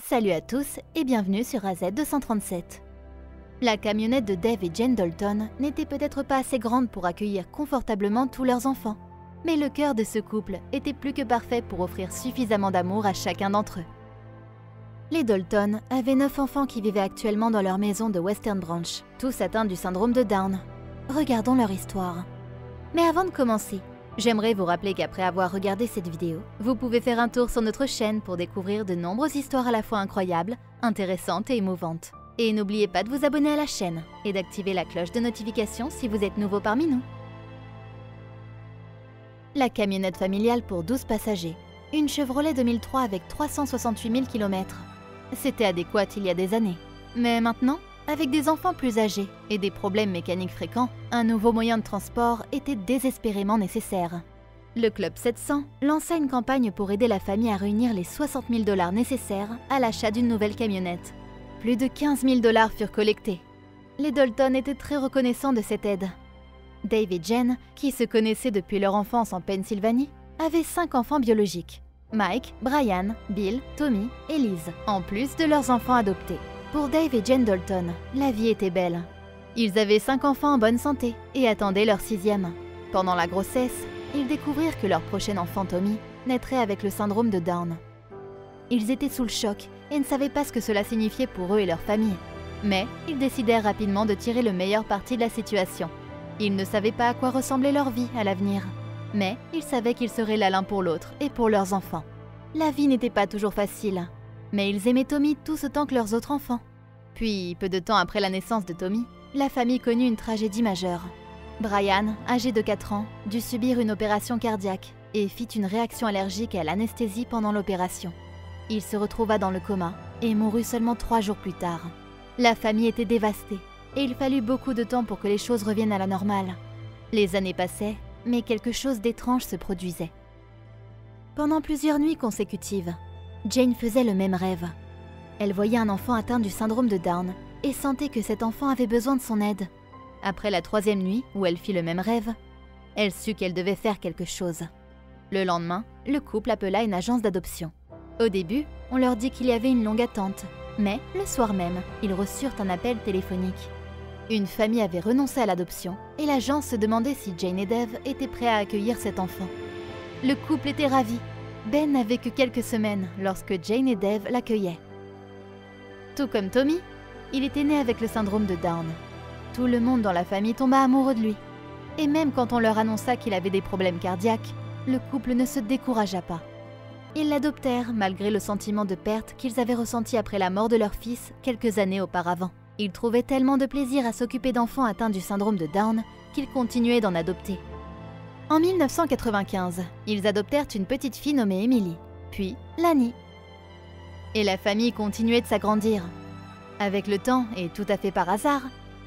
Salut à tous et bienvenue sur AZ237. La camionnette de Dave et Jane Dalton n'était peut-être pas assez grande pour accueillir confortablement tous leurs enfants, mais le cœur de ce couple était plus que parfait pour offrir suffisamment d'amour à chacun d'entre eux. Les Dalton avaient 9 enfants qui vivaient actuellement dans leur maison de Western Branch, tous atteints du syndrome de Down. Regardons leur histoire. Mais avant de commencer, j'aimerais vous rappeler qu'après avoir regardé cette vidéo, vous pouvez faire un tour sur notre chaîne pour découvrir de nombreuses histoires à la fois incroyables, intéressantes et émouvantes. Et n'oubliez pas de vous abonner à la chaîne et d'activer la cloche de notification si vous êtes nouveau parmi nous. La camionnette familiale pour 12 passagers. Une Chevrolet 2003 avec 368 000 km. C'était adéquat il y a des années. Mais maintenant, avec des enfants plus âgés et des problèmes mécaniques fréquents, un nouveau moyen de transport était désespérément nécessaire. Le Club 700 lança une campagne pour aider la famille à réunir les 60 000 $ nécessaires à l'achat d'une nouvelle camionnette. Plus de 15 000 $ furent collectés. Les Dalton étaient très reconnaissants de cette aide. Dave et Jen, qui se connaissaient depuis leur enfance en Pennsylvanie, avaient 5 enfants biologiques. Mike, Brian, Bill, Tommy et Liz, en plus de leurs enfants adoptés. Pour Dave et Jane Dalton, la vie était belle. Ils avaient 5 enfants en bonne santé et attendaient leur 6e. Pendant la grossesse, ils découvrirent que leur prochain enfant Tommy naîtrait avec le syndrome de Down. Ils étaient sous le choc et ne savaient pas ce que cela signifiait pour eux et leur famille. Mais ils décidèrent rapidement de tirer le meilleur parti de la situation. Ils ne savaient pas à quoi ressemblait leur vie à l'avenir. Mais ils savaient qu'ils seraient là l'un pour l'autre et pour leurs enfants. La vie n'était pas toujours facile. Mais ils aimaient Tommy tout autant que leurs autres enfants. Puis, peu de temps après la naissance de Tommy, la famille connut une tragédie majeure. Brian, âgé de 4 ans, dut subir une opération cardiaque et fit une réaction allergique à l'anesthésie pendant l'opération. Il se retrouva dans le coma et mourut seulement 3 jours plus tard. La famille était dévastée et il fallut beaucoup de temps pour que les choses reviennent à la normale. Les années passaient, mais quelque chose d'étrange se produisait. Pendant plusieurs nuits consécutives, Jane faisait le même rêve. Elle voyait un enfant atteint du syndrome de Down et sentait que cet enfant avait besoin de son aide. Après la 3e nuit, où elle fit le même rêve, elle sut qu'elle devait faire quelque chose. Le lendemain, le couple appela une agence d'adoption. Au début, on leur dit qu'il y avait une longue attente, mais le soir même, ils reçurent un appel téléphonique. Une famille avait renoncé à l'adoption et l'agence se demandait si Jane et Dave étaient prêts à accueillir cet enfant. Le couple était ravi. Ben n'avait que quelques semaines lorsque Jane et Dave l'accueillaient. Tout comme Tommy, il était né avec le syndrome de Down. Tout le monde dans la famille tomba amoureux de lui. Et même quand on leur annonça qu'il avait des problèmes cardiaques, le couple ne se découragea pas. Ils l'adoptèrent malgré le sentiment de perte qu'ils avaient ressenti après la mort de leur fils quelques années auparavant. Ils trouvaient tellement de plaisir à s'occuper d'enfants atteints du syndrome de Down qu'ils continuaient d'en adopter. En 1995, ils adoptèrent une petite fille nommée Emily, puis Lani. Et la famille continuait de s'agrandir. Avec le temps, et tout à fait par hasard,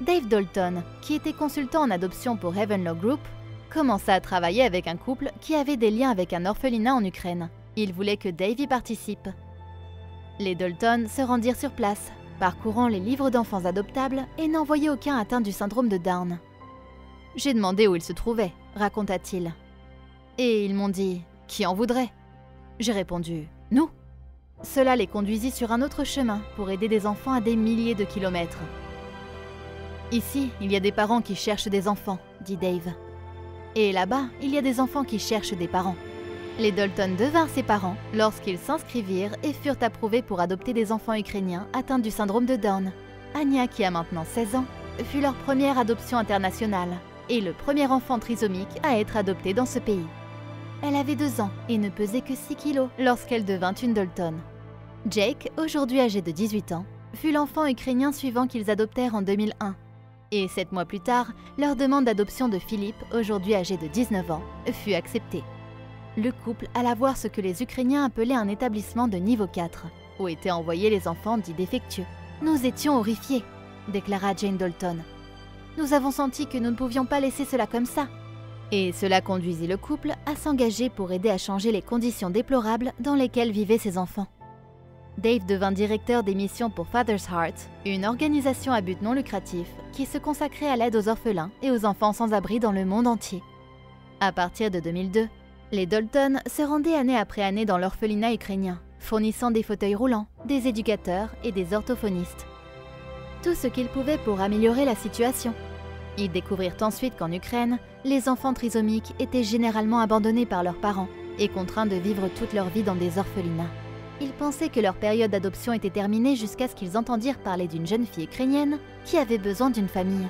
Dave Dalton, qui était consultant en adoption pour Heavenlaw Group, commença à travailler avec un couple qui avait des liens avec un orphelinat en Ukraine. Il voulait que Dave y participe. Les Dalton se rendirent sur place, parcourant les livres d'enfants adoptables et n'en voyaient aucun atteint du syndrome de Down. « J'ai demandé où il se trouvait », raconta-t-il. Et ils m'ont dit « Qui en voudrait ?» J'ai répondu « Nous ». Cela les conduisit sur un autre chemin pour aider des enfants à des milliers de kilomètres. « Ici, il y a des parents qui cherchent des enfants », dit Dave. « Et là-bas, il y a des enfants qui cherchent des parents. » Les Dalton devinrent ses parents lorsqu'ils s'inscrivirent et furent approuvés pour adopter des enfants ukrainiens atteints du syndrome de Down. Anya, qui a maintenant 16 ans, fut leur première adoption internationale et le premier enfant trisomique à être adopté dans ce pays. Elle avait 2 ans et ne pesait que 6 kilos lorsqu'elle devint une Dalton. Jake, aujourd'hui âgé de 18 ans, fut l'enfant ukrainien suivant qu'ils adoptèrent en 2001. Et 7 mois plus tard, leur demande d'adoption de Philippe, aujourd'hui âgé de 19 ans, fut acceptée. Le couple alla voir ce que les Ukrainiens appelaient un établissement de niveau 4, où étaient envoyés les enfants dits défectueux. « Nous étions horrifiés », déclara Jane Dalton. « Nous avons senti que nous ne pouvions pas laisser cela comme ça. » Et cela conduisit le couple à s'engager pour aider à changer les conditions déplorables dans lesquelles vivaient ces enfants. Dave devint directeur des missions pour Father's Heart, une organisation à but non lucratif qui se consacrait à l'aide aux orphelins et aux enfants sans abri dans le monde entier. À partir de 2002, les Dalton se rendaient année après année dans l'orphelinat ukrainien fournissant des fauteuils roulants, des éducateurs et des orthophonistes. Tout ce qu'ils pouvaient pour améliorer la situation. Ils découvrirent ensuite qu'en Ukraine, les enfants trisomiques étaient généralement abandonnés par leurs parents et contraints de vivre toute leur vie dans des orphelinats. Ils pensaient que leur période d'adoption était terminée jusqu'à ce qu'ils entendirent parler d'une jeune fille ukrainienne qui avait besoin d'une famille.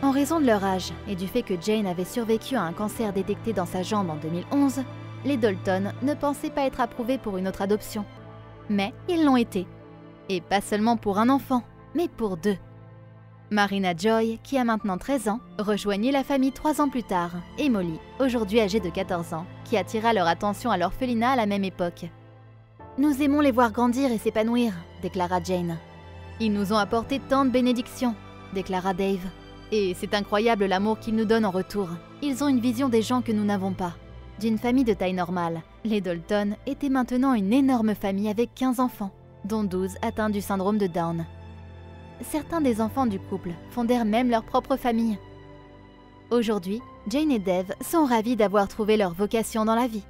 En raison de leur âge et du fait que Jane avait survécu à un cancer détecté dans sa jambe en 2011, les Dalton ne pensaient pas être approuvés pour une autre adoption. Mais ils l'ont été. Et pas seulement pour un enfant, mais pour 2. Marina Joy, qui a maintenant 13 ans, rejoignit la famille 3 ans plus tard, et Molly, aujourd'hui âgée de 14 ans, qui attira leur attention à l'orphelinat à la même époque. « Nous aimons les voir grandir et s'épanouir », déclara Jane. « Ils nous ont apporté tant de bénédictions », déclara Dave. « Et c'est incroyable l'amour qu'ils nous donnent en retour. Ils ont une vision des gens que nous n'avons pas. » D'une famille de taille normale, les Dalton étaient maintenant une énorme famille avec 15 enfants, dont 12 atteints du syndrome de Down. Certains des enfants du couple fondèrent même leur propre famille. Aujourd'hui, Jane et Dave sont ravis d'avoir trouvé leur vocation dans la vie.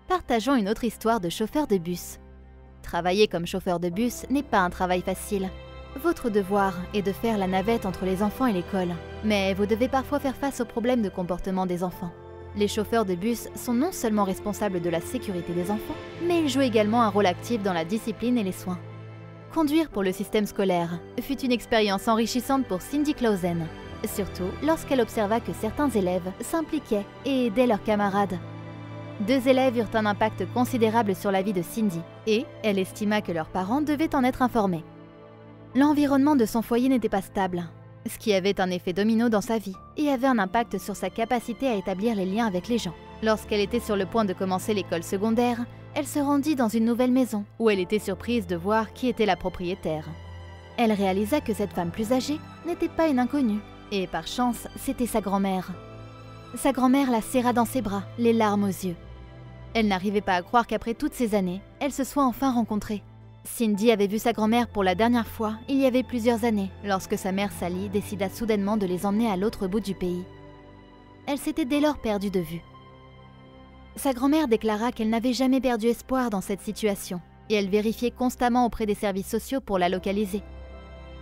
Partageons une autre histoire de chauffeur de bus. Travailler comme chauffeur de bus n'est pas un travail facile. Votre devoir est de faire la navette entre les enfants et l'école, mais vous devez parfois faire face aux problèmes de comportement des enfants. Les chauffeurs de bus sont non seulement responsables de la sécurité des enfants, mais ils jouent également un rôle actif dans la discipline et les soins. Conduire pour le système scolaire fut une expérience enrichissante pour Cindy Clausen, surtout lorsqu'elle observa que certains élèves s'impliquaient et aidaient leurs camarades. 2 élèves eurent un impact considérable sur la vie de Cindy, et elle estima que leurs parents devaient en être informés. L'environnement de son foyer n'était pas stable, ce qui avait un effet domino dans sa vie et avait un impact sur sa capacité à établir les liens avec les gens. Lorsqu'elle était sur le point de commencer l'école secondaire, elle se rendit dans une nouvelle maison où elle était surprise de voir qui était la propriétaire. Elle réalisa que cette femme plus âgée n'était pas une inconnue, et par chance, c'était sa grand-mère. Sa grand-mère la serra dans ses bras, les larmes aux yeux. Elle n'arrivait pas à croire qu'après toutes ces années, elles se soient enfin rencontrées. Cindy avait vu sa grand-mère pour la dernière fois il y avait plusieurs années, lorsque sa mère Sally décida soudainement de les emmener à l'autre bout du pays. Elle s'était dès lors perdue de vue. Sa grand-mère déclara qu'elle n'avait jamais perdu espoir dans cette situation, et elle vérifiait constamment auprès des services sociaux pour la localiser.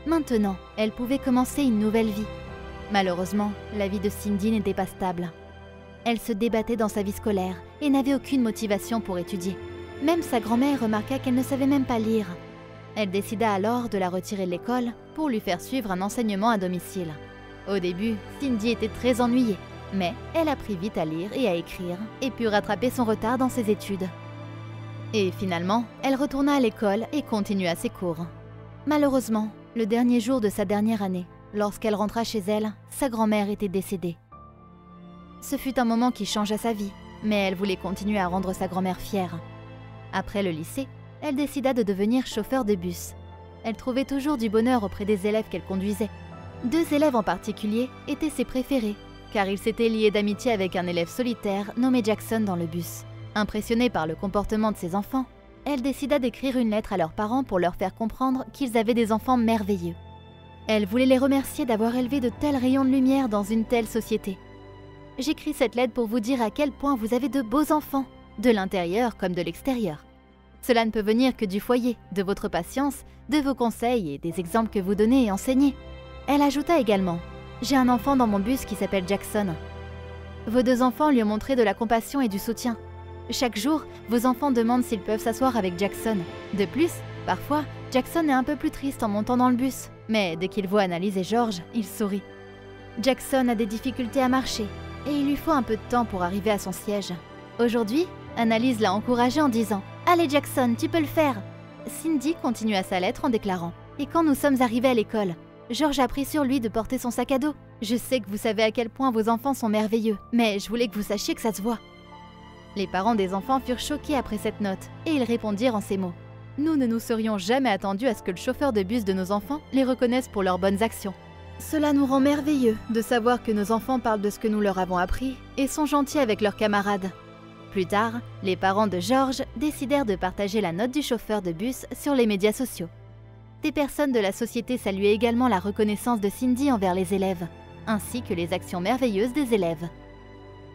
Maintenant, elle pouvait commencer une nouvelle vie. Malheureusement, la vie de Cindy n'était pas stable. Elle se débattait dans sa vie scolaire et n'avait aucune motivation pour étudier. Même sa grand-mère remarqua qu'elle ne savait même pas lire. Elle décida alors de la retirer de l'école pour lui faire suivre un enseignement à domicile. Au début, Cindy était très ennuyée, mais elle apprit vite à lire et à écrire et put rattraper son retard dans ses études. Et finalement, elle retourna à l'école et continua ses cours. Malheureusement, le dernier jour de sa dernière année, lorsqu'elle rentra chez elle, sa grand-mère était décédée. Ce fut un moment qui changea sa vie, mais elle voulait continuer à rendre sa grand-mère fière. Après le lycée, elle décida de devenir chauffeur de bus. Elle trouvait toujours du bonheur auprès des élèves qu'elle conduisait. 2 élèves en particulier étaient ses préférés, car ils s'étaient liés d'amitié avec un élève solitaire nommé Jackson dans le bus. Impressionnée par le comportement de ses enfants, elle décida d'écrire une lettre à leurs parents pour leur faire comprendre qu'ils avaient des enfants merveilleux. Elle voulait les remercier d'avoir élevé de tels rayons de lumière dans une telle société. « J'écris cette lettre pour vous dire à quel point vous avez de beaux enfants, de l'intérieur comme de l'extérieur. Cela ne peut venir que du foyer, de votre patience, de vos conseils et des exemples que vous donnez et enseignez. » Elle ajouta également « J'ai un enfant dans mon bus qui s'appelle Jackson. Vos 2 enfants lui ont montré de la compassion et du soutien. Chaque jour, vos enfants demandent s'ils peuvent s'asseoir avec Jackson. De plus, parfois, Jackson est un peu plus triste en montant dans le bus, mais dès qu'il voit Annalise et George, il sourit. Jackson a des difficultés à marcher, et il lui faut un peu de temps pour arriver à son siège. Aujourd'hui, Annalise l'a encouragé en disant « Allez Jackson, tu peux le faire !» Cindy continua sa lettre en déclarant « Et quand nous sommes arrivés à l'école, George a pris sur lui de porter son sac à dos. Je sais que vous savez à quel point vos enfants sont merveilleux, mais je voulais que vous sachiez que ça se voit. » Les parents des enfants furent choqués après cette note, et ils répondirent en ces mots. Nous ne nous serions jamais attendus à ce que le chauffeur de bus de nos enfants les reconnaisse pour leurs bonnes actions. Cela nous rend merveilleux de savoir que nos enfants parlent de ce que nous leur avons appris et sont gentils avec leurs camarades. Plus tard, les parents de George décidèrent de partager la note du chauffeur de bus sur les médias sociaux. Des personnes de la société saluaient également la reconnaissance de Cindy envers les élèves, ainsi que les actions merveilleuses des élèves.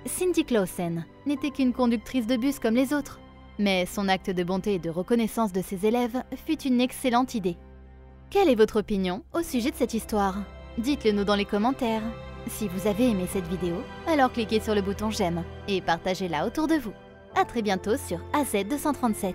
Cindy Clausen n'était qu'une conductrice de bus comme les autres. Mais son acte de bonté et de reconnaissance de ses élèves fut une excellente idée. Quelle est votre opinion au sujet de cette histoire? Dites-le nous dans les commentaires. Si vous avez aimé cette vidéo, alors cliquez sur le bouton j'aime et partagez-la autour de vous. A très bientôt sur AZ237.